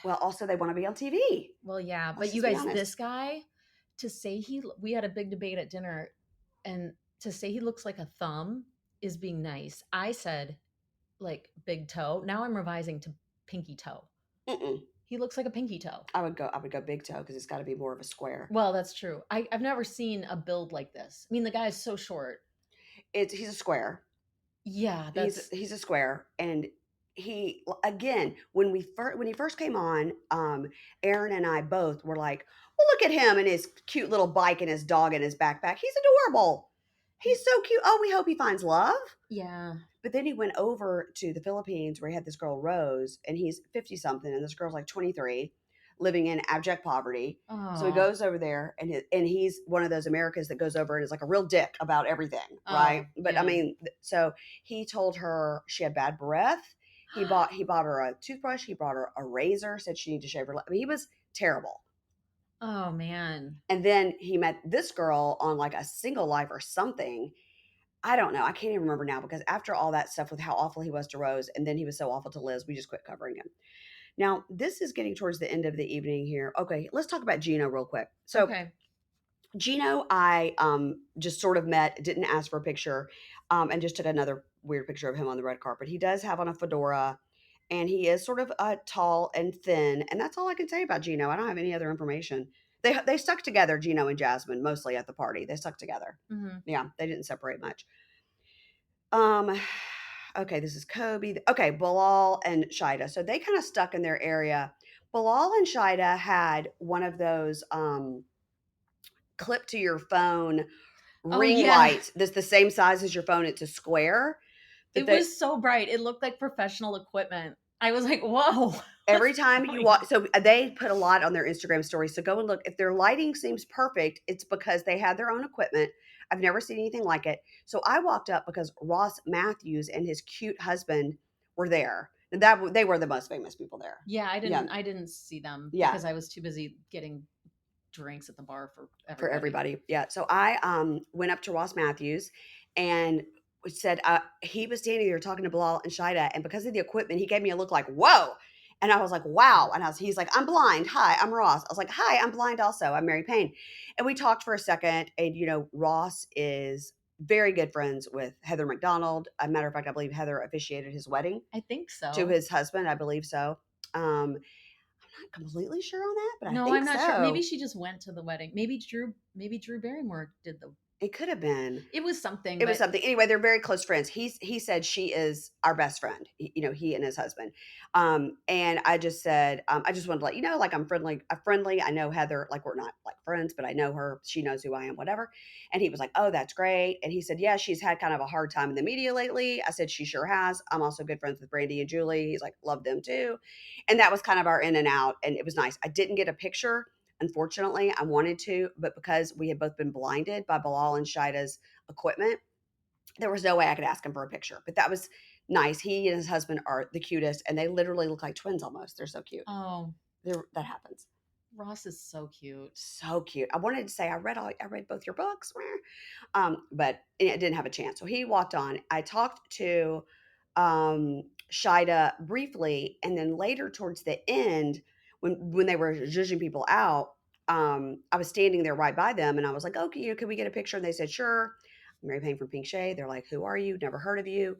Well, also they want to be on TV. Well, yeah. But you guys, this guy, to say we had a big debate at dinner, and to say he looks like a thumb is being nice. I said, like, big toe. Now I'm revising to pinky toe. He looks like a pinky toe. I would go big toe because it's got to be more of a square. Well, that's true. I've never seen a build like this. I mean, the guy is so short. He's a square. Yeah, he's a square, and he again when he first came on, Aaron and I both were like, well, look at him and his cute little bike and his dog in his backpack. He's adorable. He's so cute. Oh, we hope he finds love. Yeah. But then he went over to the Philippines where he had this girl, Rose, and he's 50 something, and this girl's like 23, living in abject poverty. Oh. So he goes over there, and he's one of those Americans that goes over and is like a real dick about everything, right? But yeah. I mean, so he told her she had bad breath. He bought her a toothbrush. He brought her a razor. Said she needed to shave her. I mean, he was terrible. Oh man. And then he met this girl on like a Single Life or something. I don't know. I can't even remember now because after all that stuff with how awful he was to Rose, and then he was so awful to Liz, we just quit covering him. Now, this is getting towards the end of the evening here. Okay, let's talk about Gino real quick. So, Gino, I just sort of met, didn't ask for a picture, and just took another weird picture of him on the red carpet. He does have on a fedora, and he is sort of tall and thin, and that's all I can say about Gino. I don't have any other information. They stuck together, Gino and Jasmine, mostly at the party. They stuck together. Mm-hmm. Yeah, they didn't separate much. Okay, this is Kobe. Okay, Bilal and Shida. So they kind of stuck in their area. Bilal and Shida had one of those clip to your phone ring lights that's the same size as your phone. It's a square. It was so bright. It looked like professional equipment. I was like, whoa. Every time you walk, so they put a lot on their Instagram stories. So go and look. If their lighting seems perfect, it's because they had their own equipment. I've never seen anything like it. So I walked up because Ross Matthews and his cute husband were there. And they were the most famous people there. Yeah, I didn't see them because I was too busy getting drinks at the bar for everybody. Yeah. So I went up to Ross Matthews and said he was standing there talking to Bilal and Shida, and because of the equipment, he gave me a look like, whoa. And I was like, wow. And he's like, I'm blind. Hi, I'm Ross. I was like, hi, I'm blind also. I'm Mary Payne. And we talked for a second. And, Ross is very good friends with Heather McDonald. As a matter of fact, I believe Heather officiated his wedding. I think so. To his husband. I believe so. I'm not completely sure on that, but no, I'm not sure. Maybe she just went to the wedding. Maybe Drew Barrymore did the. It could have been. It was something. It was something. Anyway, they're very close friends. He said she is our best friend. He and his husband. And I just said, I just wanted to let you know, like I'm friendly. I know Heather. Like we're not like friends, but I know her. She knows who I am. Whatever. And he was like, oh, that's great. And he said, yeah, she's had kind of a hard time in the media lately. I said, she sure has. I'm also good friends with Brandy and Julie. He's like, love them too. And that was kind of our in and out. And it was nice. I didn't get a picture. Unfortunately, I wanted to, but because we had both been blinded by Bilal and Shida's equipment, there was no way I could ask him for a picture. But that was nice. He and his husband are the cutest, and they literally look like twins almost. They're so cute. Oh, that happens. Ross is so cute. So cute. I wanted to say I read both your books, but it didn't have a chance. So he walked on. I talked to Shida briefly, and then later towards the end, when they were judging people out, I was standing there right by them, and I was like, "Okay, can we get a picture?" And they said, "Sure." Mary Payne from Pink Shade. They're like, "Who are you? Never heard of you."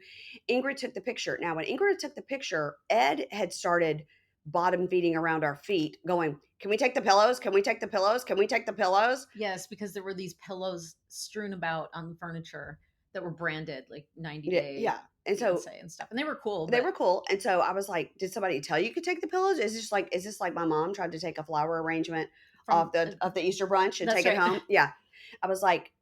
Ingrid took the picture. Now, when Ingrid took the picture, Ed had started bottom feeding around our feet, going, "Can we take the pillows? Can we take the pillows? Can we take the pillows?" Yes, because there were these pillows strewn about on the furniture that were branded like 90 Day Yeah. And Fiance and stuff. And they were cool. They were cool. And so I was like, did somebody tell you could take the pillows? Is this like my mom tried to take a flower arrangement of the Easter brunch and take it home? Yeah. I was like,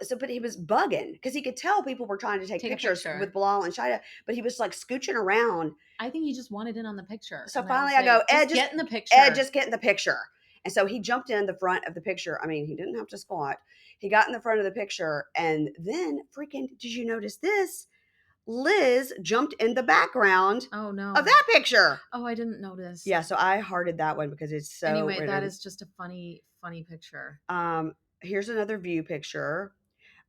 so, but he was bugging because he could tell people were trying to take pictures with Bilal and Shida, but he was like scooching around. I think he just wanted in on the picture. So finally I go, Ed, just get in the picture. Ed, just get in the picture. And so he jumped in the front of the picture. I mean, he didn't have to squat. He got in the front of the picture. And then freaking, did you notice this? Liz jumped in the background of that picture. Oh, I didn't notice. Yeah, so I hearted that one because it's so anyway, random. That is just a funny picture. Here's another view picture.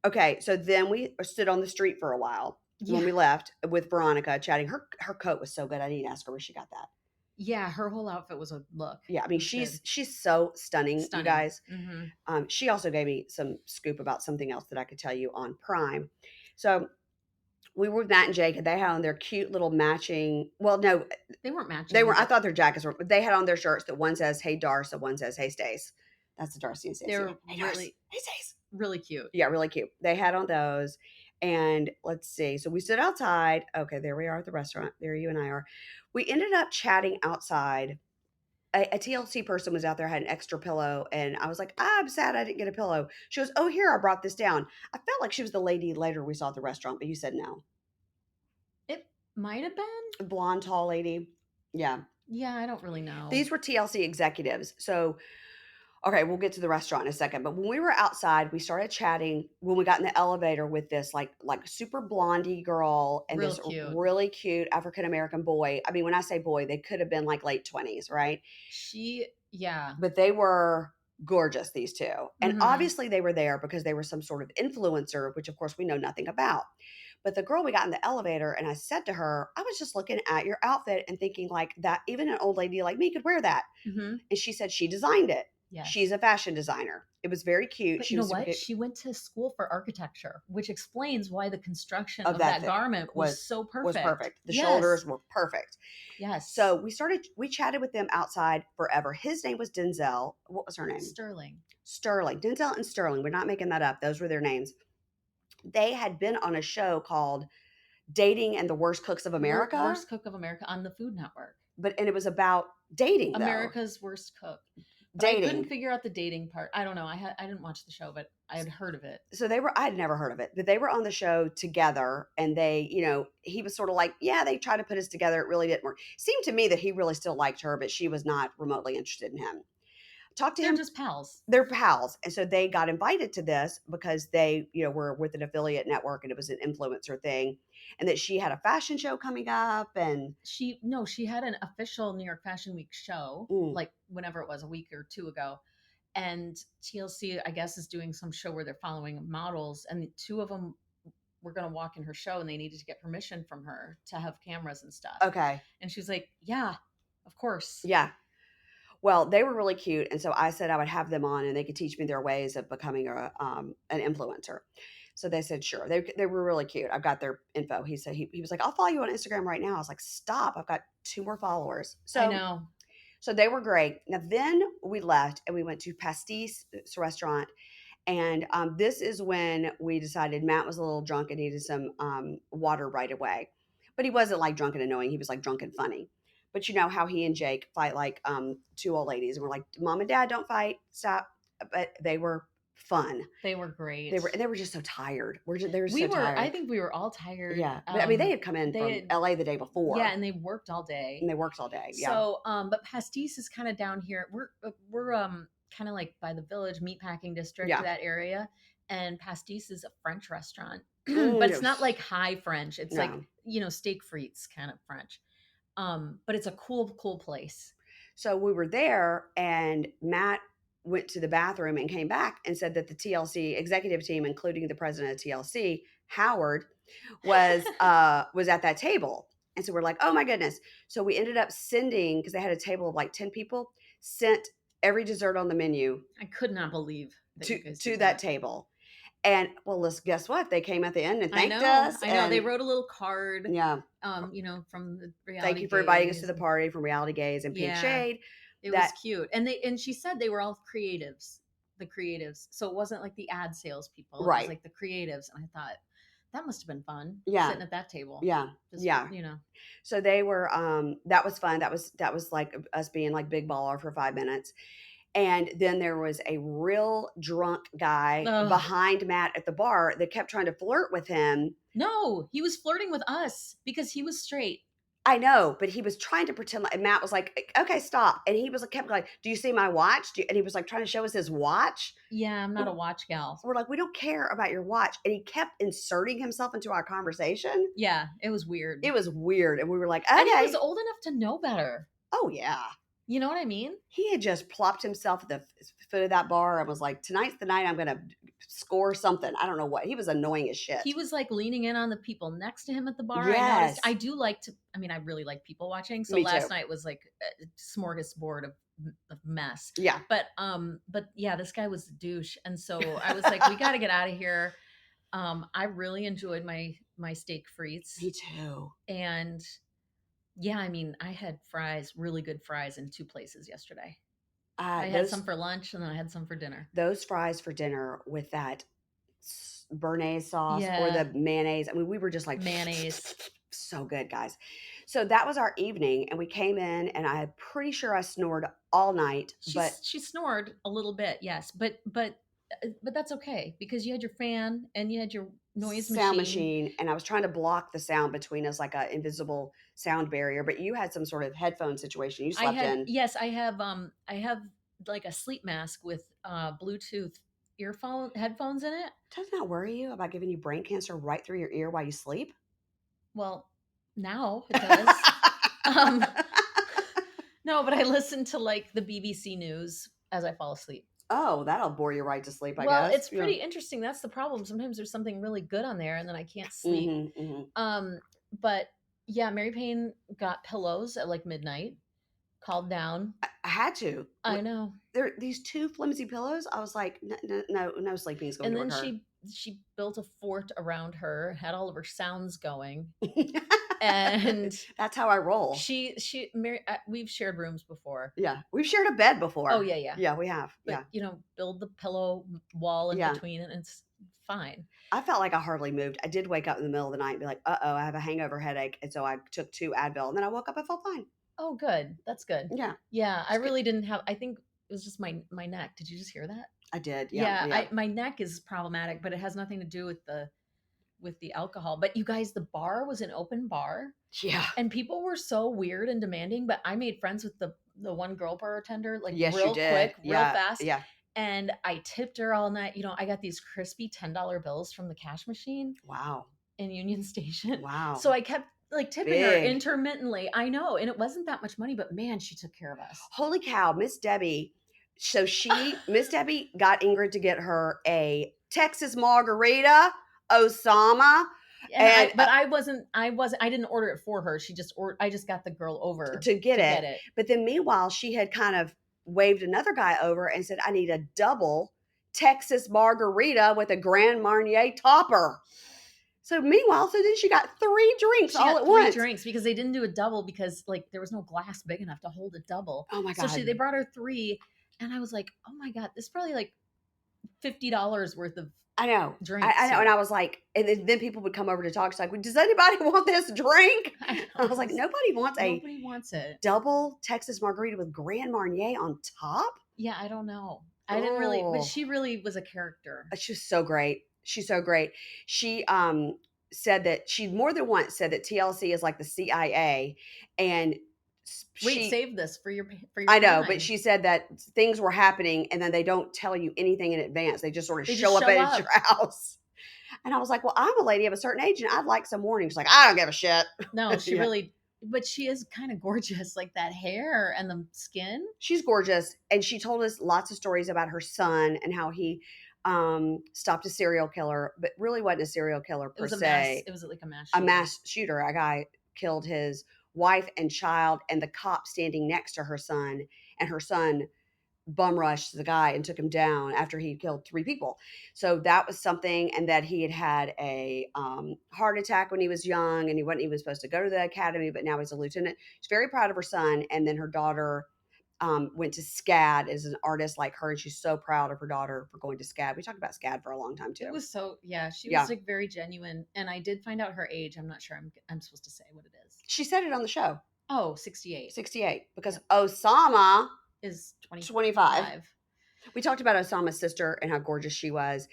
Okay, so then we stood on the street for a while when we left with Veronica chatting. Her coat was so good. I need to ask her where she got that. Yeah, her whole outfit was a look. Yeah, I mean she's so stunning, you guys. Mm-hmm. She also gave me some scoop about something else that I could tell you on Prime. So we were with Matt and Jake, and they had on their cute little matching. Well, no, they weren't matching. They were. I thought their jackets were, but they had on their shirts that one says "Hey Darcy," one says "Hey Stace." That's the Darcy and Stacy. They're really, hey Stace, really cute. Yeah, really cute. They had on those, and let's see. So we stood outside. Okay, there we are at the restaurant. There you and I are. We ended up chatting outside. A TLC person was out there, had an extra pillow, and I was like, I'm sad I didn't get a pillow. She goes, oh, here, I brought this down. I felt like she was the lady later we saw at the restaurant, but you said no. It might have been. A blonde, tall lady. Yeah. Yeah, I don't really know. These were TLC executives. So, okay, we'll get to the restaurant in a second. But when we were outside, we started chatting when we got in the elevator with this like super blondie girl and this really cute African-American boy. I mean, when I say boy, they could have been like late 20s, right? But they were gorgeous, these two. And obviously they were there because they were some sort of influencer, which of course we know nothing about. But the girl, we got in the elevator and I said to her, I was just looking at your outfit and thinking like that even an old lady like me could wear that. And she said she designed it. Yes. She's a fashion designer. It was very cute. But you know what? She went to school for architecture, which explains why the construction of that garment was so perfect. Was perfect. The shoulders were perfect. Yes. So we chatted with them outside forever. His name was Denzel. What was her name? Sterling. Denzel and Sterling. We're not making that up. Those were their names. They had been on a show called Dating and the Worst Cooks of America. Worst Cook of America on the Food Network. And it was about dating, America's Worst Cook. Dating. I couldn't figure out the dating part. I don't know. I didn't watch the show, but I had heard of it. So I had never heard of it, but they were on the show together and they, he was sort of like, yeah, they tried to put us together. It really didn't work. Seemed to me that he really still liked her, but she was not remotely interested in him. Talked to him. They're just pals. They're pals. And so they got invited to this because they, were with an affiliate network and it was an influencer thing. And that she had a fashion show coming up and she had an official New York Fashion Week show, like whenever it was, a week or two ago. And TLC, I guess, is doing some show where they're following models and two of them were going to walk in her show and they needed to get permission from her to have cameras and stuff. Okay. And she's like, yeah, of course. Yeah. Well, they were really cute. And so I said I would have them on and they could teach me their ways of becoming an influencer. So they said, sure. They were really cute. I've got their info. He said, he was like, I'll follow you on Instagram right now. I was like, stop. I've got 2 more followers. So I know. So they were great. Now then we left and we went to Pastis restaurant. And this is when we decided Matt was a little drunk and needed some water right away. But he wasn't like drunk and annoying. He was like drunk and funny. But you know how he and Jake fight like 2 old ladies. And we're like, Mom and Dad, don't fight. Stop. But they were fun. They were great. They were just so tired. They were so tired. I think we were all tired. Yeah. But I mean, they had come in from LA the day before. Yeah, and they worked all day. Yeah. So, but Pastis is kind of down here. We're kind of like by the Village Meatpacking District, that area. And Pastis is a French restaurant. But it's not like high French. It's like, steak frites kind of French. But it's a cool place. So we were there and Matt went to the bathroom and came back and said that the TLC executive team, including the president of TLC, Howard, was at that table. And so we're like, oh my goodness. So we ended up sending, because they had a table of like 10 people, sent every dessert on the menu. I could not believe to that table. And well, guess what? They came at the end and thanked us. I know. They wrote a little card. Yeah. From the Reality Thank you for inviting us to the party from Reality Gaze and Pink Shade. It was cute. And she said they were all the creatives. So it wasn't like the ad salespeople. It was like the creatives. And I thought That must have been fun. Yeah. Sitting at that table. Yeah. Just, yeah. You know. So they were, that was fun. That was like us being like big baller for 5 minutes. And then there was a real drunk guy behind Matt at the bar that kept trying to flirt with him. No, he was flirting with us because he was straight. I know, but he was trying to pretend like, and Matt was like, okay, stop. And he was like, kept like, do you see my watch? And he was like trying to show us his watch. Yeah, I'm not a watch gal. We're like, we don't care about your watch. And he kept inserting himself into our conversation. Yeah, it was weird. It was weird. And we were like, okay. And he was old enough to know better. Oh, yeah. You know what I mean? He had just plopped himself at the foot of that bar and was like, tonight's the night I'm going to score something. I don't know what. He was annoying as shit. He was like leaning in on the people next to him at the bar. Yes. I do like to, I really like people watching. So last night was like a smorgasbord of mess. Yeah. But yeah, this guy was a douche. And so I was like, we got to get out of here. I really enjoyed my steak frites. Me too. And yeah, I had fries, really good fries in 2 places yesterday. I had some for lunch and then I had some for dinner. Those fries for dinner with that béarnaise sauce or the mayonnaise. We were just like mayonnaise. So good, guys. So that was our evening, and we came in, and I'm pretty sure I snored all night. She snored a little bit, yes, but that's okay because you had your fan and you had your sound machine, and I was trying to block the sound between us like an invisible sound barrier. But you had some sort of headphone situation you slept in. Yes, I have like a sleep mask with Bluetooth headphones in it. Does that worry you about giving you brain cancer right through your ear while you sleep? Well, now it does. No, but I listen to like the BBC News as I fall asleep. Oh, that'll bore you right to sleep, I guess. Well, it's pretty interesting. That's the problem. Sometimes there's something really good on there and then I can't sleep. But yeah, Mary Payne got pillows at like midnight, called down. I had to. I know. There these 2 flimsy pillows. I was like, no sleeping is going to work. And then she built a fort around her, had all of her sounds going. And that's how I roll. We've shared rooms before. Yeah, we've shared a bed before. Oh yeah, yeah, we have. But, build the pillow wall in between, and it's fine. I felt like I hardly moved. I did wake up in the middle of the night and be like, I have a hangover headache, and so I took 2 Advil, and then I woke up. I felt fine. Oh, good. That's good. Yeah. I really didn't have. I think it was just my neck. Did you just hear that? I did. Yeah. My neck is problematic, but it has nothing to do with the alcohol. But you guys, the bar was an open bar. Yeah. And people were so weird and demanding, but I made friends with the one girl bartender, like real quick, real fast. Yeah. And I tipped her all night. I got these crispy $10 bills from the cash machine. Wow. In Union Station. Wow. So I kept like tipping her intermittently. I know. And it wasn't that much money, but man, she took care of us. Holy cow, Miss Debbie. So Miss Debbie got Ingrid to get her a Texas margarita, Osama. But I didn't order it for her. I just got the girl over to get it. But then meanwhile, she had kind of waved another guy over and said, I need a double Texas margarita with a Grand Marnier topper. So meanwhile, then she got 3 drinks all at once. 3 drinks because they didn't do a double because like there was no glass big enough to hold a double. Oh my God. So they brought her 3 and I was like, oh my God, this is probably like $50 worth of drinks. I know. And I was like, and then people would come over to talk. She's like, does anybody want this drink? I was like, nobody wants it. Double Texas margarita with Grand Marnier on top? Yeah, I don't know. I didn't really, but she really was a character. She's so great. She's so great. She said that she more than once said that TLC is like the CIA, and save this for your. I know, but she said that things were happening, and then they don't tell you anything in advance. They just sort of show up at your house. And I was like, well, I'm a lady of a certain age, and I'd like some warning. She's like, I don't give a shit. No, she really. But she is kind of gorgeous, like that hair and the skin. She's gorgeous, and she told us lots of stories about her son and how he stopped a serial killer, but really wasn't a serial killer per se. It was like a mass shooter. A mass shooter. A guy killed his wife and child, and the cop standing next to her son, and her son bum rushed the guy and took him down after he killed 3 people. So that was something, and that he had a heart attack when he was young, and he wasn't even supposed to go to the academy, but now he's a lieutenant. She's very proud of her son, and then her daughter went to SCAD as an artist like her, and she's so proud of her daughter for going to SCAD. We talked about SCAD for a long time too. It was she was like very genuine, and I did find out her age. I'm not sure I'm supposed to say what it is. She said it on the show. Oh, 68. 68, because Osama is 25. We talked about Osama's sister and how gorgeous she was.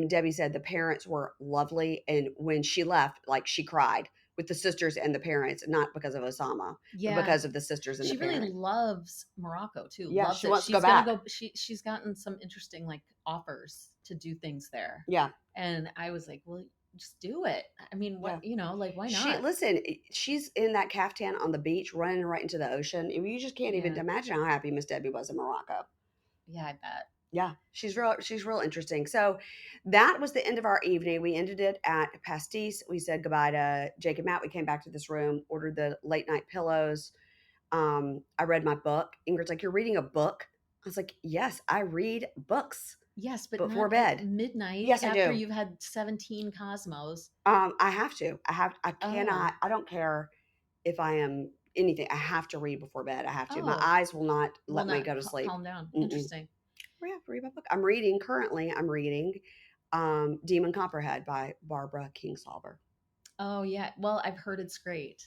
Debbie said the parents were lovely, and when she left, like, she cried with the sisters and the parents, not because of Osama, but because of the sisters and the parents. She really loves Morocco too. Yeah, loves she it. wants She's to go back. She's gotten some interesting like offers to do things there. Yeah, and I was like, well, just do it. I mean, what like, why not? She's in that caftan on the beach, running right into the ocean. You just can't even imagine how happy Miss Debbie was in Morocco. Yeah, I bet. Yeah, she's real interesting. So that was the end of our evening. We ended it at Pastis. We said goodbye to Jake and Matt. We came back to this room, ordered the late night pillows. I read my book. Ingrid's like, "You're reading a book?" I was like, "Yes, I read books." Yes, but before not bed. At midnight. Yes, I do. After you've had 17 Cosmos. I have to. I cannot. I don't care if I am anything. I have to read before bed. I have to. My eyes will not let me go to sleep. Calm down. Interesting. Read my book. I'm reading Demon Copperhead by Barbara Kingsolver. Oh yeah. Well, I've heard it's great.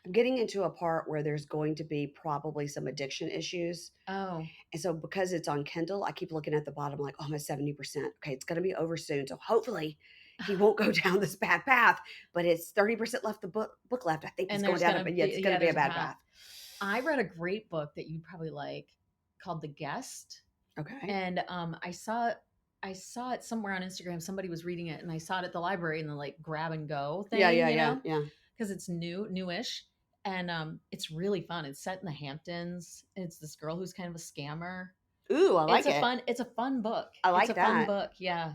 I'm getting into a part where there's going to be probably some addiction issues. Oh. And so because it's on Kindle, I keep looking at the bottom like, oh, I'm at 70%. Okay, it's going to be over soon. So hopefully he won't go down this bad path, but it's 30% left the book left. I think it's going down, but it's going to be a bad path. I read a great book that you'd probably like called The Guest. Okay. And I saw it somewhere on Instagram. Somebody was reading it, and I saw it at the library in the like grab and go thing. Yeah. Because it's newish, and it's really fun. It's set in the Hamptons. It's this girl who's kind of a scammer. Ooh, I like it. It's a fun book. I like it's a fun book. Yeah.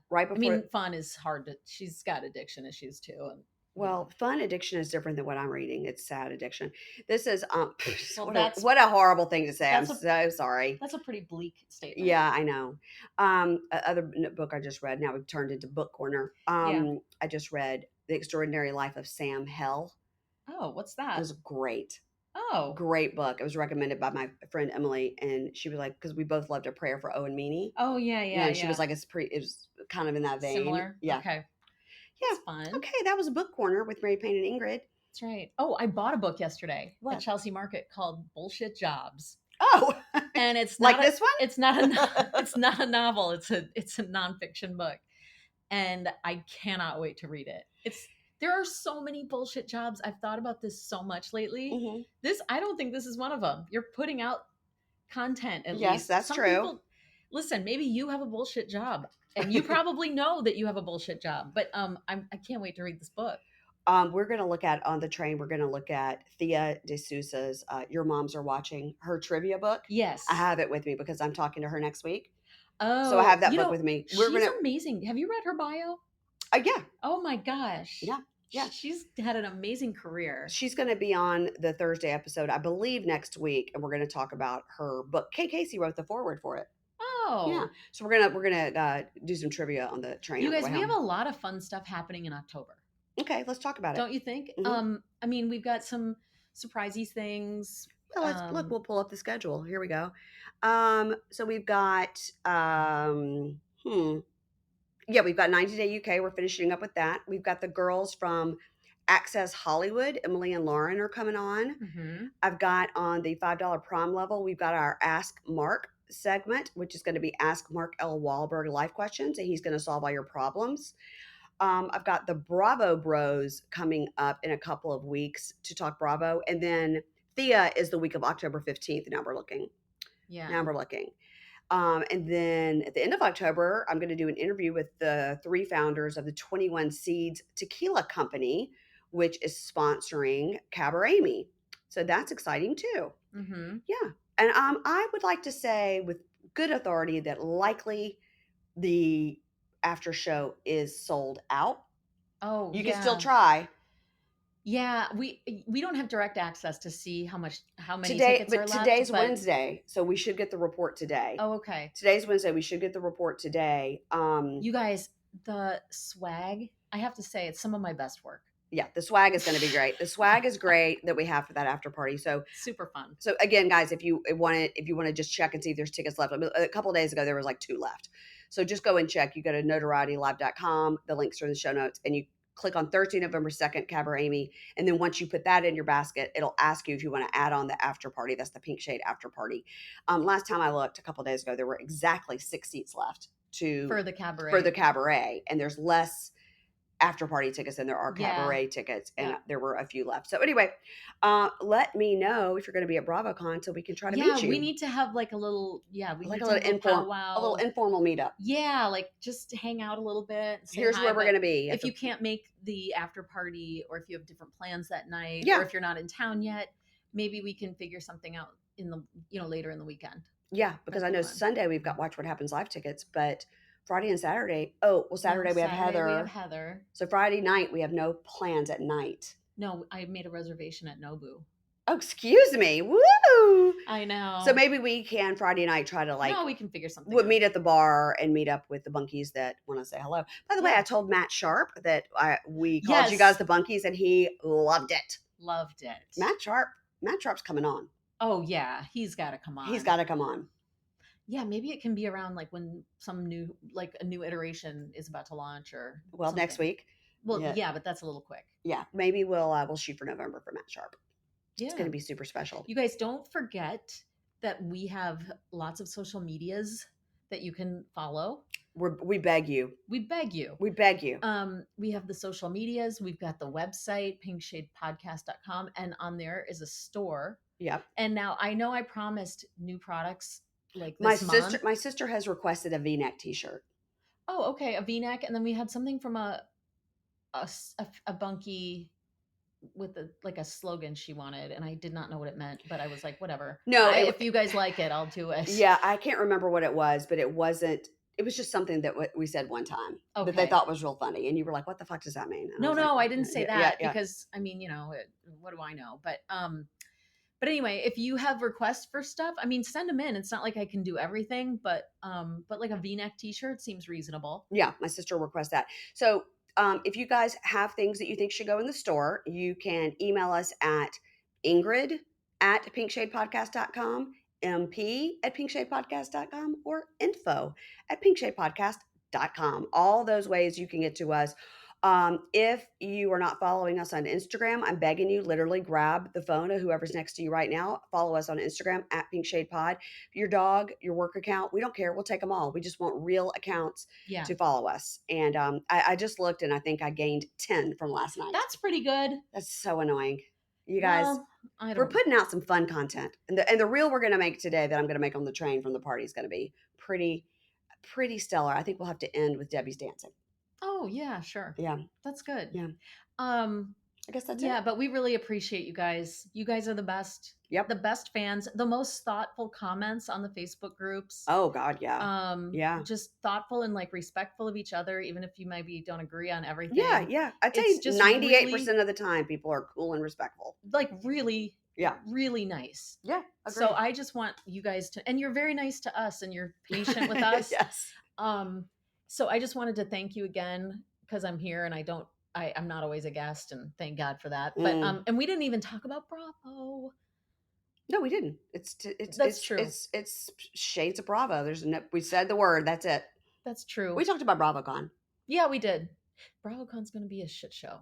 Right before. I mean, fun is hard to. She's got addiction issues too, and well, fun addiction is different than what I'm reading. It's sad addiction. This is what a horrible thing to say. I'm so sorry. That's a pretty bleak statement. Yeah, I know. Other book I just read. Now we've turned into book corner. I just read The Extraordinary Life of Sam Hell. Oh, what's that? It was great. Oh, great book. It was recommended by my friend Emily, and she was like, because we both loved A Prayer for Owen Meany. Oh yeah. And she was like, it was kind of in that vein. Similar. Yeah. Okay. Yeah. That's fun. Okay, that was a book corner with Mary Payne and Ingrid. That's right. Oh, I bought a book yesterday at Chelsea Market called Bullshit Jobs. Oh, and it's not like this one. It's not a novel. It's a nonfiction book, and I cannot wait to read it. There are so many bullshit jobs. I've thought about this so much lately. Mm-hmm. I don't think this is one of them. You're putting out content at least. Yes, that's true. People, listen, maybe you have a bullshit job. And you probably know that you have a bullshit job, but I can't wait to read this book. We're going to look at on the train. We're going to look at Thea D'Souza's "Your Moms Are Watching," her trivia book. Yes, I have it with me because I'm talking to her next week. Oh, so I have that book with me. She's amazing. Have you read her bio? Yeah. Oh my gosh. Yeah. She's had an amazing career. She's going to be on the Thursday episode, I believe, next week, and we're going to talk about her book. Kay Casey wrote the foreword for it. Oh yeah, so we're gonna do some trivia on the train. You guys, we have a lot of fun stuff happening in October. Okay, let's talk about it. Don't you think? Mm-hmm. I mean, we've got some surprisey things. Well, look. We'll pull up the schedule. Here we go. So we've got we've got 90 Day UK. We're finishing up with that. We've got the girls from Access Hollywood. Emily and Lauren are coming on. Mm-hmm. I've got on the $5 prom level. We've got our Ask Mark segment, which is going to be Ask Mark L. Wahlberg life questions, and he's going to solve all your problems. I've got the Bravo Bros coming up in a couple of weeks to talk Bravo, and then Thea is the week of October 15th. Now we're looking. And then at the end of October, I'm going to do an interview with the 3 founders of the 21 Seeds Tequila Company, which is sponsoring Cabaret Me. So that's exciting too. Mm-hmm. Yeah. And I would like to say with good authority that likely the after show is sold out. Oh, you can still try. Yeah, we don't have direct access to see how many tickets are left. Today's Wednesday, so we should get the report today. Oh, okay. Today's Wednesday, we should get the report today. You guys, the swag, I have to say, it's some of my best work. Yeah, the swag is going to be great. The swag is great that we have for that after party. So super fun. So again, guys, if you want to just check and see if there's tickets left. A couple of days ago, there was like 2 left. So just go and check. You go to notorietylive.com. The links are in the show notes, and you click on Thursday, November 2nd, Cabaret Amy. And then once you put that in your basket, it'll ask you if you want to add on the after party. That's the Pink Shade after party. Last time I looked a couple of days ago, there were exactly 6 seats left for the cabaret. And there's less after party tickets than there are cabaret tickets, and there were a few left. So anyway, let me know if you're going to be at BravoCon so we can try to meet you. We need to have like a little a little informal meetup. Yeah, like just hang out a little bit. Here's where we're going to be. If you can't make the after party, or if you have different plans that night, or if you're not in town yet, maybe we can figure something out in the later in the weekend. Yeah, because I know Sunday we've got Watch What Happens live tickets, but Friday and Saturday. Saturday we have Heather. So Friday night we have no plans at night. No, I made a reservation at Nobu. Oh, excuse me. Woo! I know. So maybe we can Friday night try to we can figure something. We'll meet at the bar and meet up with the bunkies that want to say hello. By the way, I told Matt Sharp that we called you guys the bunkies, and he loved it. Loved it. Matt Sharp's coming on. Oh yeah, he's got to come on. Yeah, maybe it can be around like when a new iteration is about to launch, or something. Next week. Well, yeah, but that's a little quick. Yeah, maybe we'll shoot for November for Matt Sharp. Yeah. It's going to be super special. You guys don't forget that we have lots of social medias that you can follow. We beg you. We beg you. We beg you. We have the social medias. We've got the website, pinkshadepodcast.com, and on there is a store. Yep. And now I know I promised new products like my this month. My sister has requested a V-neck t-shirt. Oh, okay, a V-neck, and then we had something from a bunkie with a slogan she wanted, and I did not know what it meant, but I was like, whatever. No, if you guys like it, I'll do it. Yeah, I can't remember what it was, but it wasn't. It was just something that we said one time that they thought was real funny, and you were like, "What the fuck does that mean?" And no, I didn't say that because I mean, what do I know? But anyway, if you have requests for stuff, I mean, send them in. It's not like I can do everything, but like a V-neck t-shirt seems reasonable. Yeah, my sister requests that. So if you guys have things that you think should go in the store, you can email us at Ingrid@pinkshadepodcast.com, MP@pinkshadepodcast.com, or info@pinkshadepodcast.com. All those ways you can get to us. If you are not following us on Instagram, I'm begging you, literally grab the phone of whoever's next to you right now. Follow us on Instagram @pinkshadepod. Your dog, your work account, we don't care. We'll take them all. We just want real accounts to follow us. And I just looked, and I think I gained 10 from last night. That's pretty good. That's so annoying. You guys, we're putting out some fun content. And the reel we're going to make today that I'm going to make on the train from the party is going to be pretty stellar. I think we'll have to end with Debbie's dancing. Oh, yeah, sure. Yeah. That's good. Yeah. I guess that's it. Yeah, but we really appreciate you guys. You guys are the best. Yep. The best fans, the most thoughtful comments on the Facebook groups. Oh God, yeah. Yeah. Just thoughtful and like respectful of each other, even if you maybe don't agree on everything. Yeah, yeah. I'd say 98% of the time people are cool and respectful. Like really, really nice. Yeah. Agreed. So I just want you guys to, and you're very nice to us and you're patient with us. Yes. So I just wanted to thank you again because I'm here and I'm not always a guest, and thank God for that. But and we didn't even talk about Bravo. No, we didn't. It's true. It's shades of Bravo. We said the word. That's it. That's true. We talked about BravoCon. Yeah, we did. BravoCon's going to be a shit show.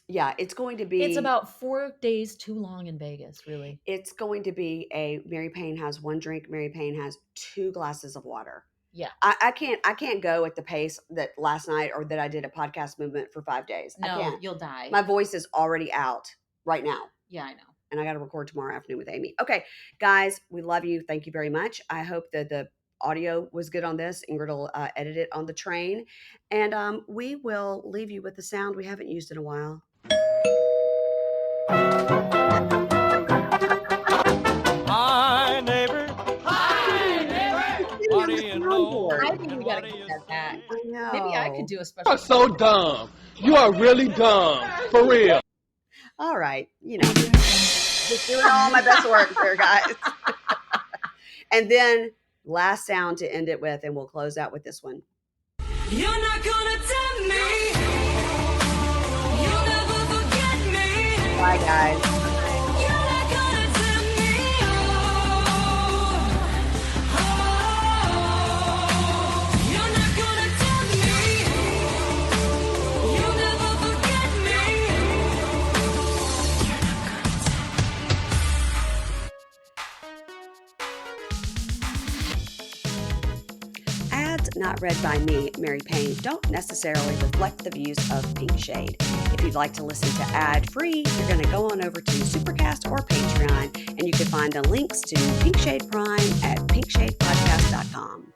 Yeah, it's going to be. It's about 4 days too long in Vegas. Really, it's going to be a Mary Payne has 1 drink. Mary Payne has 2 glasses of water. Yeah. I can't go at the pace that last night or that I did a podcast movement for 5 days. No, I can't. You'll die. My voice is already out right now. Yeah, I know. And I got to record tomorrow afternoon with Amy. Okay, guys, we love you. Thank you very much. I hope that the audio was good on this. Ingrid will edit it on the train. And we will leave you with the sound we haven't used in a while. Hi, neighbor. What do you know? I think we gotta get that back. I know. Maybe I could do a special. You're so dumb. You are really dumb. For real. All right. Just doing all my best work here, guys. And then last sound to end it with, and we'll close out with this one. You're not gonna tell me. You'll never forget. Bye, guys. Ads not read by me, Mary Payne, don't necessarily reflect the views of Pink Shade. If you'd like to listen to ad-free, you're going to go on over to Supercast or Patreon, and you can find the links to Pink Shade Prime at pinkshadepodcast.com.